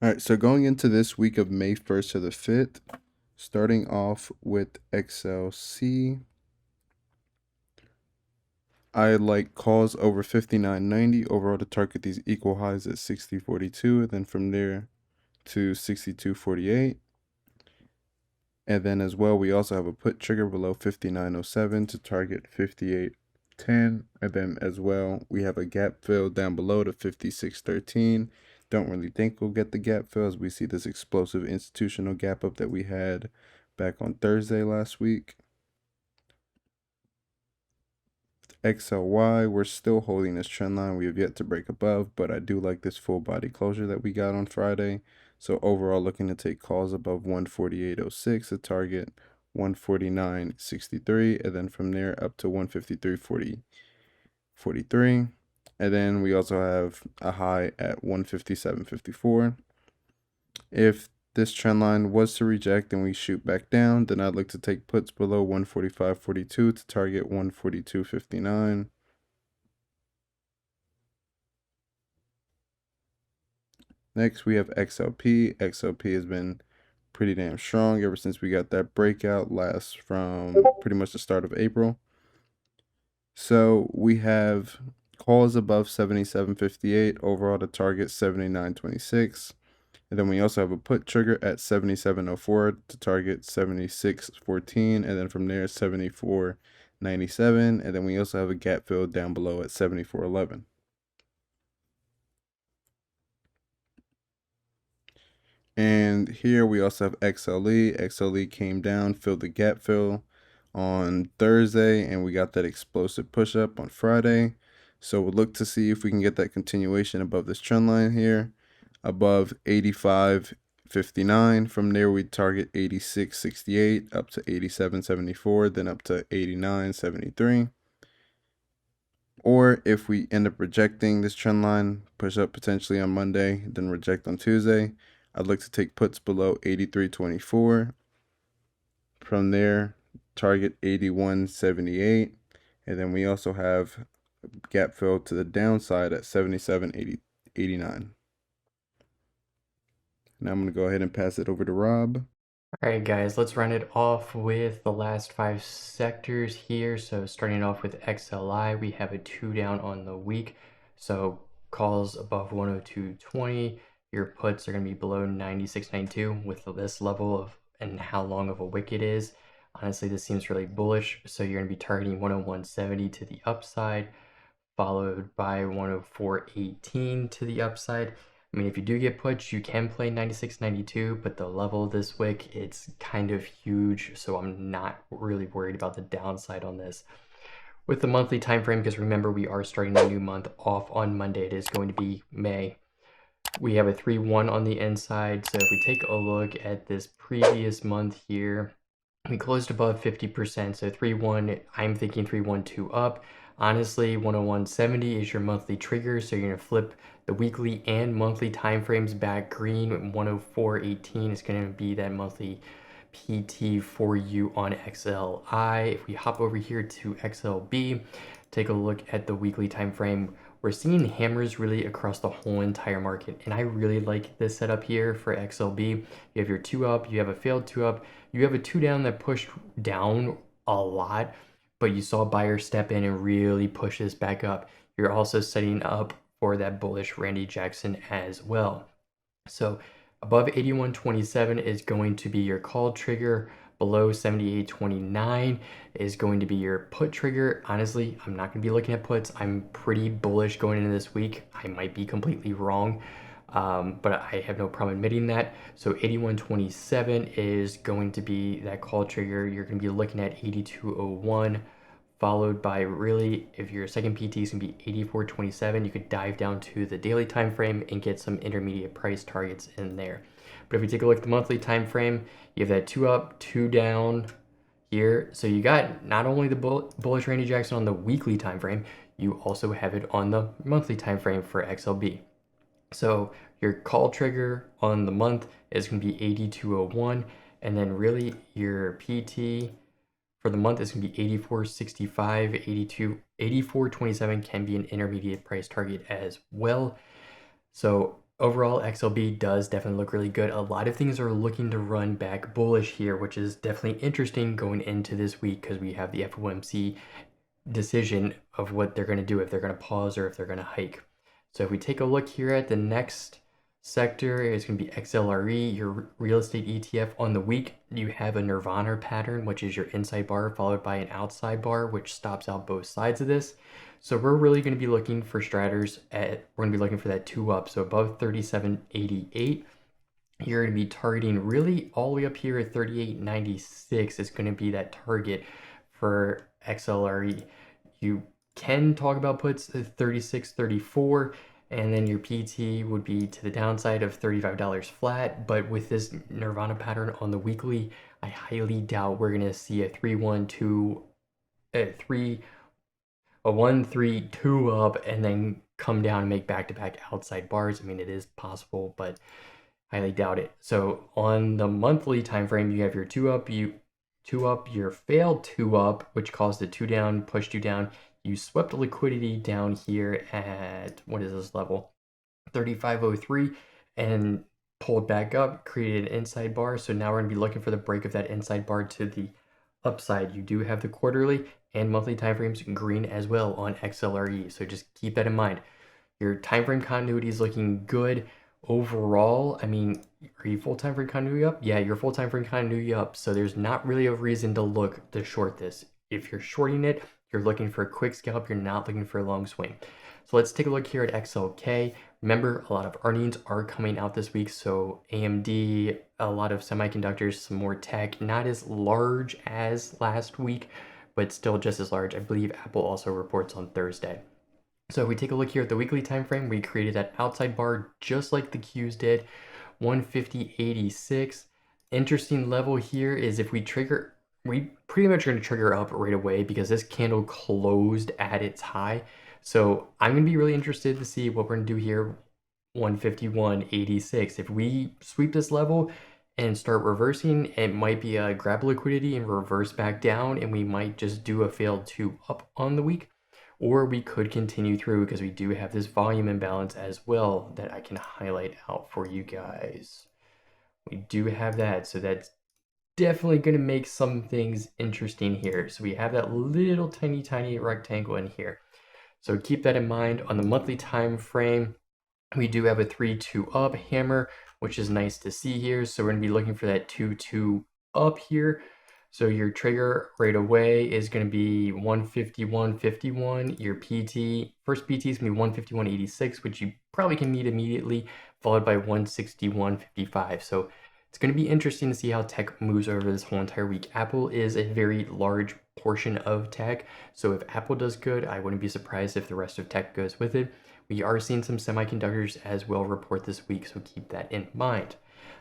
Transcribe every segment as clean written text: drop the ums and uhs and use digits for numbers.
All right, so going into this week of May 1st to the 5th, starting off with XLC, I like calls over 59.90. Overall, to target these equal highs at 60.42, and then from there to 62.48. And then as well, we also have a put trigger below 59.07 to target 58.10. And then as well, we have a gap fill down below to 56.13. Don't really think we'll get the gap fill as we see this explosive institutional gap up that we had back on Thursday last week. XLY, we're still holding this trend line. We have yet to break above, but I do like this full body closure that we got on Friday. So overall, looking to take calls above 148.06, a target 149.63, and then from there up to 153.43. And then we also have a high at 157.54. If this trend line was to reject and we shoot back down, then I'd like to take puts below 145.42 to target 142.59. Next, we have XLP. XLP has been pretty damn strong ever since we got that breakout last from pretty much the start of April. So we have calls above 77.58, overall to target 79.26. And then we also have a put trigger at 77.04 to target 76.14, and then from there 74.97, and then we also have a gap fill down below at 74.11. And here we also have XLE. XLE came down, filled the gap fill on Thursday, and we got that explosive push up on Friday. So we'll look to see if we can get that continuation above this trend line here, above 85.59. From there, we target 86.68 up to 87.74, then up to 89.73. Or if we end up rejecting this trend line, push up potentially on Monday, then reject on Tuesday, I'd like to take puts below 83.24. From there, target 81.78. And then we also have gap fill to the downside at 77.89. Now I'm going to go ahead and pass it over to Rob. All right, guys, let's run it off with the last 5 sectors here. So starting off with XLI, we have a 2 down on the week. So calls above 102.20. Your puts are going to be below 96.92 with this level of and how long of a wick it is. Honestly, this seems really bullish. So you're going to be targeting 101.70 to the upside, followed by 104.18 to the upside. I mean, if you do get puts, you can play 96.92, but the level of this wick, it's kind of huge, so I'm not really worried about the downside on this. With the monthly time frame, because remember, we are starting a new month off on Monday. It is going to be May. We have a 3-1 on the inside, so if we take a look at this previous month here, we closed above 50%, so 3-1, I'm thinking 3-1-2 up. Honestly, 101.70 is your monthly trigger, so you're going to flip the weekly and monthly time frames back green. 104.18 is going to be that monthly PT for you on XLI. If we hop over here to XLB, take a look at the weekly time frame. We're seeing hammers really across the whole entire market, and I really like this setup here for XLB. You have your 2 up, you have a failed 2 up, you have a 2 down that pushed down a lot, but you saw buyers step in and really push this back up. You're also setting up for that bullish Randy Jackson as well. So above 81.27 is going to be your call trigger. Below 78.29 is going to be your put trigger. Honestly, I'm not going to be looking at puts. I'm pretty bullish going into this week. I might be completely wrong, but I have no problem admitting that. So 81.27 is going to be that call trigger. You're going to be looking at 82.01, followed by really, if your second PT is going to be 84.27, you could dive down to the daily time frame and get some intermediate price targets in there. But if you take a look at the monthly time frame, you have that 2 up, 2 down here. So you got not only the bullish Randy Jackson on the weekly time frame, you also have it on the monthly time frame for XLB. So your call trigger on the month is going to be 82.01, and then really your PT for the month is going to be 84.65, 84.27 can be an intermediate price target as well. So overall, XLB does definitely look really good. A lot of things are looking to run back bullish here, which is definitely interesting going into this week because we have the FOMC decision of what they're going to do, if they're going to pause or if they're going to hike. So if we take a look here at the next sector, it's going to be XLRE, your real estate ETF. On the week, you have a Nirvana pattern, which is your inside bar followed by an outside bar, which stops out both sides of this. So we're really going to be looking for stratters we're going to be looking for that 2 up, so above 37.88. You're going to be targeting really all the way up here at 38.96 is going to be that target for XLRE. You can talk about puts at 36.34, and then your PT would be to the downside of $35 flat. But with this Nirvana pattern on the weekly, I highly doubt we're going to see a 3-1-2, a 1-3-2 up and then come down and make back-to-back outside bars. I mean, it is possible, but highly doubt it. So on the monthly time frame, you have your 2 up, your failed 2 up, which caused the 2 down, pushed you down. You swept liquidity down here at, what is this level? 3503, and pulled back up, created an inside bar. So now we're going to be looking for the break of that inside bar to the upside. You do have the quarterly and monthly timeframes green as well on XLRE. So just keep that in mind. Your time frame continuity is looking good overall. I mean, are you full time frame continuity up? Yeah, you're full time frame continuity up. So there's not really a reason to look to short this. If you're shorting it, you're looking for a quick scalp. You're not looking for a long swing. So let's take a look here at XLK. Remember, a lot of earnings are coming out this week. So AMD, a lot of semiconductors, some more tech, not as large as last week, but still just as large. I believe Apple also reports on Thursday. So if we take a look here at the weekly time frame, we created that outside bar just like the Qs did, 150.86. Interesting level here is if we trigger, we pretty much are going to trigger up right away because this candle closed at its high. So I'm going to be really interested to see what we're going to do here, 151.86. If we sweep this level and start reversing, it might be a grab liquidity and reverse back down, and we might just do a failed 2 up on the week. Or we could continue through because we do have this volume imbalance as well that I can highlight out for you guys. We do have that, so that's definitely going to make some things interesting here. So we have that little tiny rectangle in here. So keep that in mind. On the monthly time frame, we do have a 3-2 up hammer, which is nice to see here. So we're going to be looking for that 2-2 up here. So your trigger right away is going to be 151.51. Your PT, first PT is going to be 151.86, which you probably can meet immediately, followed by 161.55. So it's going to be interesting to see how tech moves over this whole entire week. Apple is a very large portion of tech. So if Apple does good, I wouldn't be surprised if the rest of tech goes with it. We are seeing some semiconductors as well report this week, so keep that in mind.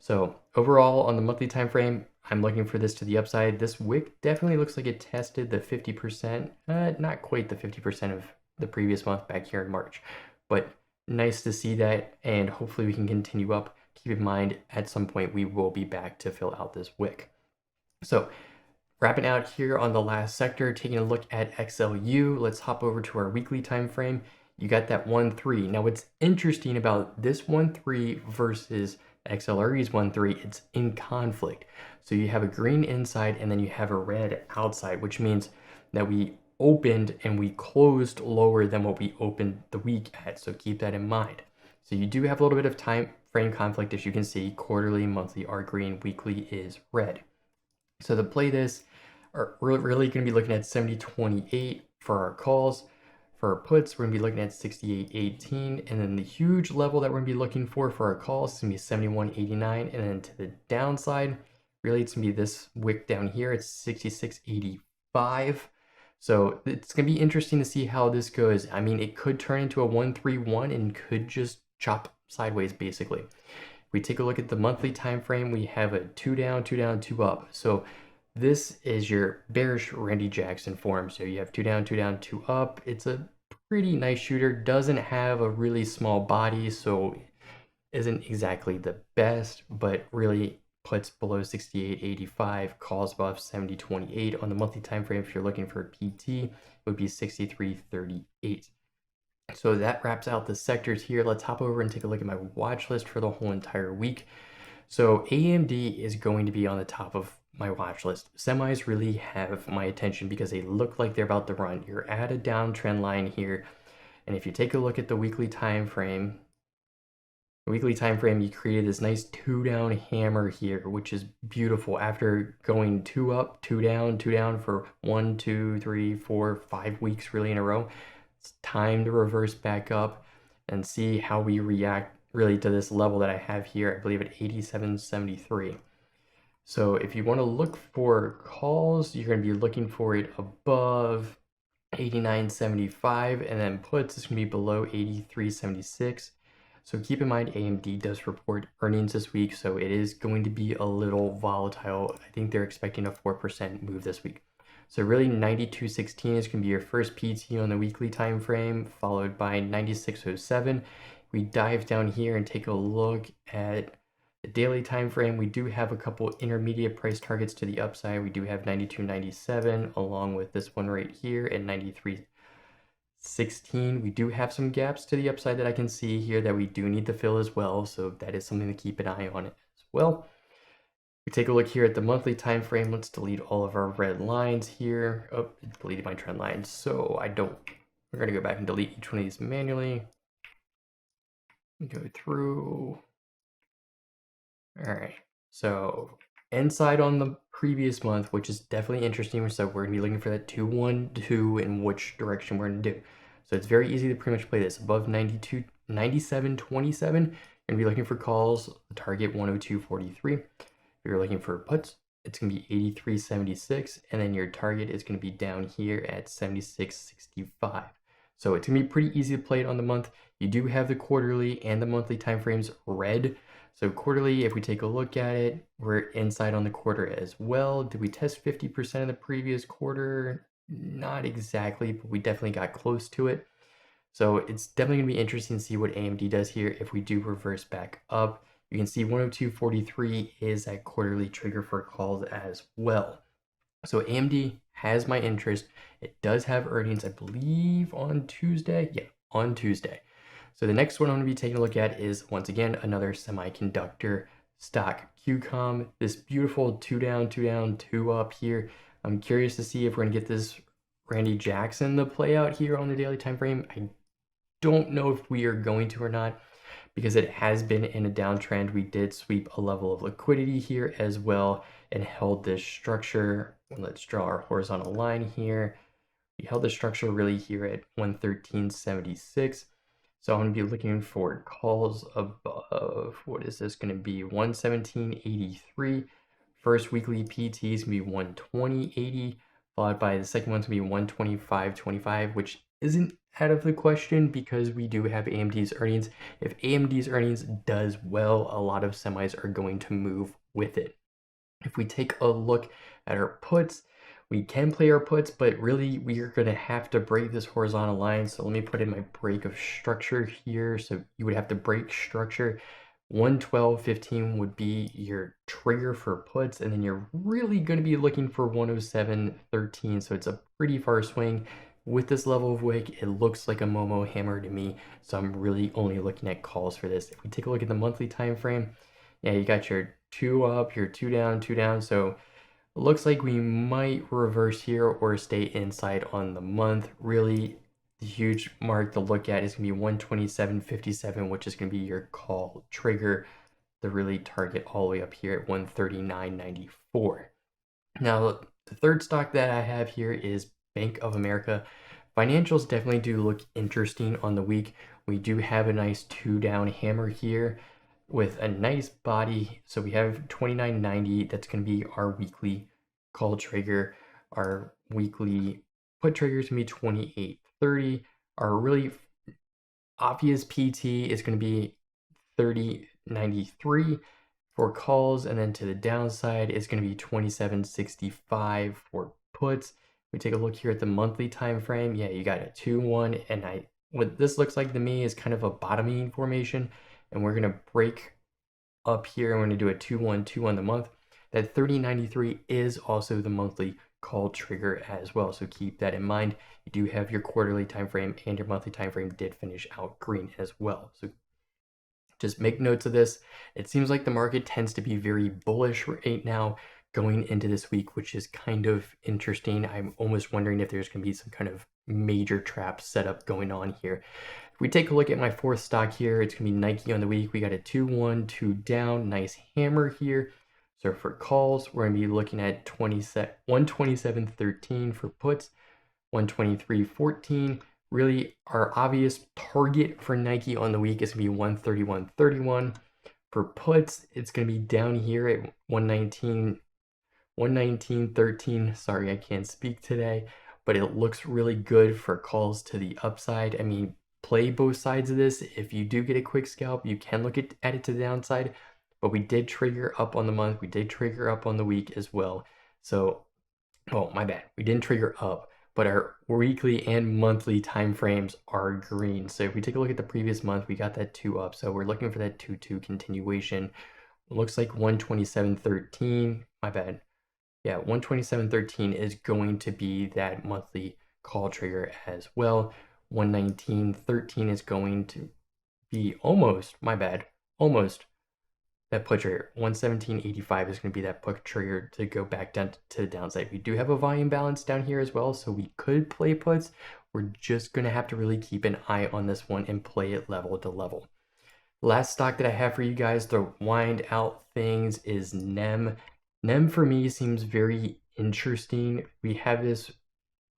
So overall, on the monthly time frame, I'm looking for this to the upside. This wick definitely looks like it tested the 50%, not quite the 50% of the previous month back here in March, but nice to see that, and hopefully we can continue up. Keep in mind, at some point, we will be back to fill out this wick. So wrapping out here on the last sector, taking a look at XLU, let's hop over to our weekly time frame. You got that 1-3. Now what's interesting about this 1-3 versus XLRE's 1-3, it's in conflict. So you have a green inside and then you have a red outside, which means that we opened and we closed lower than what we opened the week at. So keep that in mind. So you do have a little bit of time frame conflict, as you can see. Quarterly, monthly are green, weekly is red. So to play this, we're really going to be looking at 70.28 for our calls. For our puts, we're going to be looking at 68.18, and then the huge level that we're going to be looking for our calls is going to be 71.89, and then to the downside, really it's going to be this wick down here, it's 66.85. So it's going to be interesting to see how this goes. I mean, it could turn into a 1-3-1 and could just chop sideways, basically. If we take a look at the monthly time frame, we have a 2 down, 2 down, 2 up. So this is your bearish Randy Jackson form. So you have 2 down, 2 down, 2 up. It's a pretty nice shooter. Doesn't have a really small body, so isn't exactly the best, but really puts below 68.85, calls above 70.28. On the monthly time frame, if you're looking for a PT, it would be 63.38. So that wraps out the sectors here. Let's hop over and take a look at my watch list for the whole entire week. So AMD is going to be on the top of my watch list. Semis really have my attention because they look like they're about to run. You're at a downtrend line here, and if you take a look at the weekly time frame, you created this nice two down hammer here, which is beautiful. After going two up, two down for 1, 2, 3, 4, 5 weeks really in a row, it's time to reverse back up and see how we react really to this level that I have here. I believe at 87.73. So if you want to look for calls, you're going to be looking for it above 89.75, and then puts is going to be below 83.76. So keep in mind AMD does report earnings this week, so it is going to be a little volatile. I think they're expecting a 4% move this week. So really 92.16 is going to be your first PT on the weekly time frame, followed by 96.07. We dive down here and take a look at the daily time frame. We do have a couple intermediate price targets to the upside. We do have 92.97 along with this one right here at 93.16. We do have some gaps to the upside that I can see here that we do need to fill as well, so that is something to keep an eye on as well. We take a look here at the monthly time frame. Let's delete all of our red lines here. Oh, it deleted my trend lines, so we're gonna go back and delete each one of these manually. Go through. All right, so inside on the previous month, which is definitely interesting. So we're gonna be looking for that 212 and which direction we're gonna do. So it's very easy to pretty much play this. Above 92, 97.27, you're gonna be looking for calls, target 102.43. If you're looking for puts, it's gonna be 83.76, and then your target is gonna be down here at 76.65. So it's gonna be pretty easy to play it on the month. You do have the quarterly and the monthly timeframes red. So quarterly, if we take a look at it, we're inside on the quarter as well. Did we test 50% of the previous quarter? Not exactly, but we definitely got close to it. So it's definitely gonna be interesting to see what AMD does here if we do reverse back up. You can see 102.43 is that quarterly trigger for calls as well. So AMD has my interest. It does have earnings, I believe, on Tuesday. Yeah, on Tuesday. So the next one I'm going to be taking a look at is, once again, another semiconductor stock, QCOM. This beautiful two down, two up here. I'm curious to see if we're going to get this Randy Jackson to play out here on the daily time frame. I don't know if we are going to or not, because it has been in a downtrend. We did sweep a level of liquidity here as well and held this structure. Let's draw our horizontal line here. We held the structure really here at 113.76. So I'm going to be looking for calls above, what is this going to be, 117.83. First weekly PT is going to be 120.80, followed by the second one's going to be 125.25, which isn't out of the question because we do have AMD's earnings. If AMD's earnings does well, a lot of semis are going to move with it. If we take a look at our puts, we can play our puts, but really we are going to have to break this horizontal line. So let me put in my break of structure here. So you would have to break structure. 112.15 would be your trigger for puts, and then you're really going to be looking for 107.13. So it's a pretty far swing. With this level of wick, it looks like a Momo hammer to me. So I'm really only looking at calls for this. If we take a look at the monthly time frame, yeah, you got your two up, your two down, two down. So it looks like we might reverse here or stay inside on the month. Really, the huge mark to look at is going to be 127.57, which is going to be your call trigger to really target all the way up here at 139.94. Now, the third stock that I have here is Bank of America. Financials definitely do look interesting on the week. We do have a nice two down hammer here with a nice body. So we have 29.90. That's going to be our weekly call trigger. Our weekly put trigger is going to be 28.30. Our really obvious PT is going to be 30.93 for calls, and then to the downside is going to be 27.65 for puts. We take a look here at the monthly time frame. Yeah, you got a 2-1, and what this looks like to me is kind of a bottoming formation, and we're going to break up here. I'm going to do a 2-1, 2 on the month. That 30.93 is also the monthly call trigger as well. So keep that in mind. You do have your quarterly time frame, and your monthly time frame did finish out green as well. So just make notes of this. It seems like the market tends to be very bullish right now going into this week, which is kind of interesting. I'm almost wondering if there's going to be some kind of major trap setup going on here. If we take a look at my fourth stock here, it's going to be Nike on the week. We got a 2-1, 2 down, nice hammer here. So for calls, we're going to be looking at 127.13 for puts, 123.14. Really, our obvious target for Nike on the week is going to be 131.31. For puts, it's going to be down here at 119.13. Sorry, I can't speak today, but it looks really good for calls to the upside. I mean, play both sides of this. If you do get a quick scalp, you can look at it to the downside, but we did trigger up on the month. We did trigger up on the week as well. So, oh, my bad. We didn't trigger up, but our weekly and monthly time frames are green. So if we take a look at the previous month, we got that 2 up. So we're looking for that 2-2 continuation. It looks like 127.13. My bad. Yeah, 127.13 is going to be that monthly call trigger as well. 119.13 is going to be almost, my bad, almost that put trigger. 117.85 is going to be that put trigger to go back down to the downside. We do have a volume balance down here as well, so we could play puts. We're just going to have to really keep an eye on this one and play it level to level. Last stock that I have for you guys to wind out things is NEM. NEM for me seems very interesting. We have this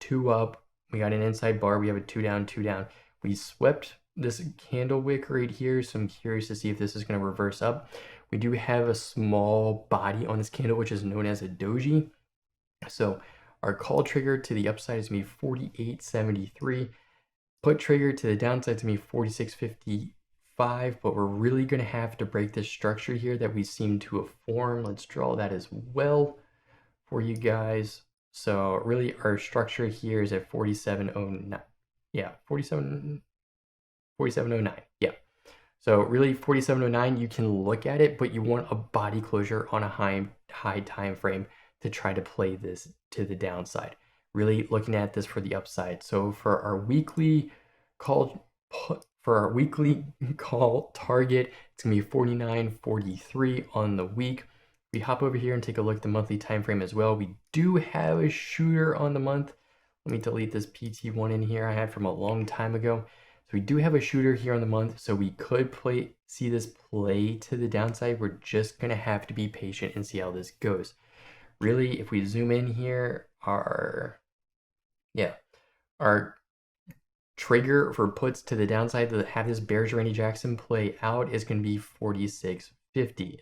2 up. We got an inside bar. We have a 2 down, 2 down. We swept this candle wick right here, so I'm curious to see if this is going to reverse up. We do have a small body on this candle, which is known as a doji. So our call trigger to the upside is going to be 48.73. Put trigger to the downside is going to be 46.55, but we're really going to have to break this structure here that we seem to have formed. Let's draw that as well for you guys. So really our structure here is at 47.09. Yeah, 47.09. Yeah. So really 47.09, you can look at it, but you want a body closure on a high time frame to try to play this to the downside. Really looking at this for the upside. So for our weekly call target, it's gonna be 49.43 on the week. We hop over here and take a look at the monthly time frame as well. We do have a shooter on the month. Let me delete this PT1 in here I had from a long time ago. So we do have a shooter here on the month, so we could see this play to the downside. We're just gonna have to be patient and see how this goes. Really, if we zoom in here, our trigger for puts to the downside to have this Bears Randy Jackson play out is going to be 46.50.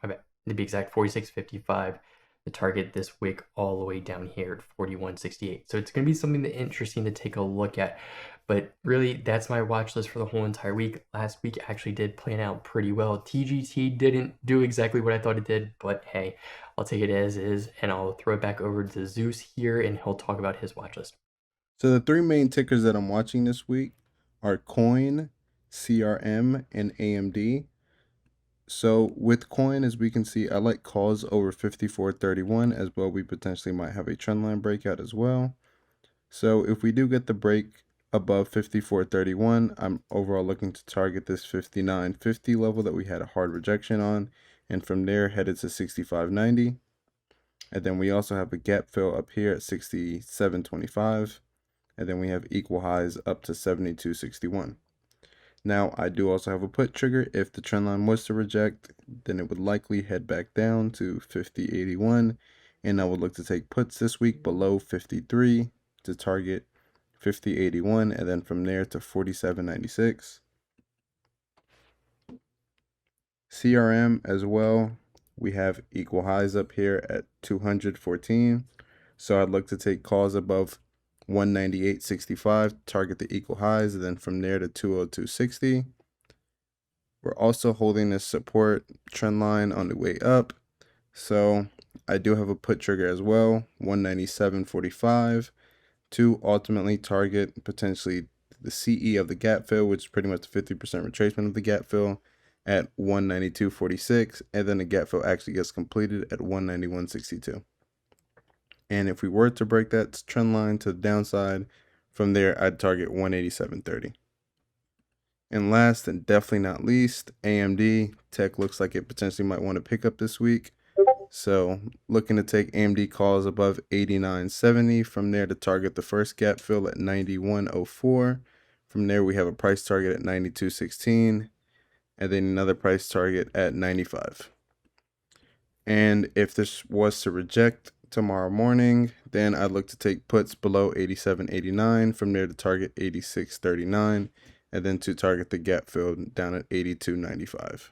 I bet to be exact, 46.55. The target this wick all the way down here at 41.68. So it's going to be something interesting to take a look at. But really, that's my watch list for the whole entire week. Last week actually did plan out pretty well. TGT didn't do exactly what I thought it did, but hey, I'll take it as is, and I'll throw it back over to Zeus here, and he'll talk about his watch list. So the 3 main tickers that I'm watching this week are Coin, CRM, and AMD. So with Coin, as we can see, I like calls over 54.31 as well. We potentially might have a trendline breakout as well. So if we do get the break above 54.31, I'm overall looking to target this 59.50 level that we had a hard rejection on, and from there headed to 65.90. And then we also have a gap fill up here at 67.25, and then we have equal highs up to 72.61. Now, I do also have a put trigger. If the trend line was to reject, then it would likely head back down to 50.81, and I would look to take puts this week below 53 to target 50.81, and then from there to 47.96. CRM as well, we have equal highs up here at 214, so I'd look to take calls above 198.65, target the equal highs, and then from there to 202.60. We're also holding this support trend line on the way up, so I do have a put trigger as well, 197.45, to ultimately target potentially the CE of the gap fill, which is pretty much the 50% retracement of the gap fill at 192.46, and then the gap fill actually gets completed at 191.62. And if we were to break that trend line to the downside, from there, I'd target 187.30. And last and definitely not least, AMD. Tech looks like it potentially might want to pick up this week. So looking to take AMD calls above 89.70. From there to target the first gap fill at 91.04. From there, we have a price target at 92.16. And then another price target at 95. And if this was to reject tomorrow morning, then I'd look to take puts below 87.89. From there to target 86.39. And then to target the gap fill down at 82.95.